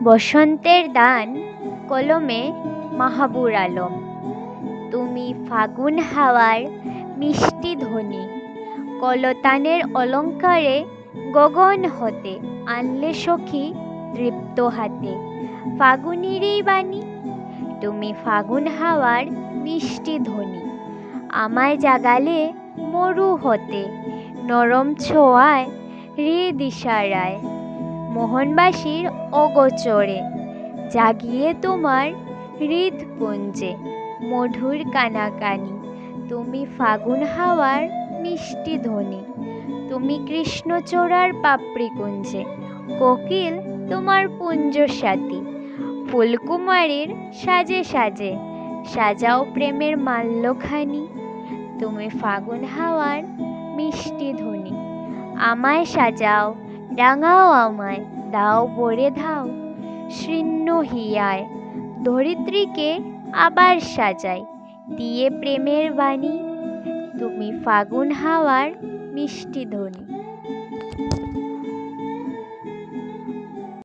বসন্তের দান কলমে মাহাবুর আলম। তুমি ফাগুন হাওয়ার মিষ্টি ধ্বনি, কলতানের অলঙ্কারে গগন হতে আনলে সখী তৃপ্ত হাতে ফাগুনেরই বাণী। তুমি ফাগুন হাওয়ার মিষ্টি ধ্বনি, আমায় জাগালে মরু হতে নরম ছোঁয়ায় হৃদ ইশারায় মোহনবাসীর অগোচরে জাগিয়ে তোমার হৃদপুঞ্জে মধুর কানাকানি। তুমি ফাগুন হাওয়ার মিষ্টি ধ্বনি, তুমি কৃষ্ণচূড়ার পাপড়ি কুঞ্জে কোকিল তোমার পুঞ্জ সাথী। ফুলকুমারীর সাজে সাজে সাজাও প্রেমের মাল্যখানি। তুমি ফাগুন হাওয়ার মিষ্টি ধ্বনি, আমায় সাজাও রাঙাও আমায় দাও বরে ধাও শীর্ণ হিয়ায় ধরিত্রীকে আবার সাজাই দিয়ে প্রেমের বাণী। তুমি ফাগুন হাওয়ার মিষ্টি ধ্বনি।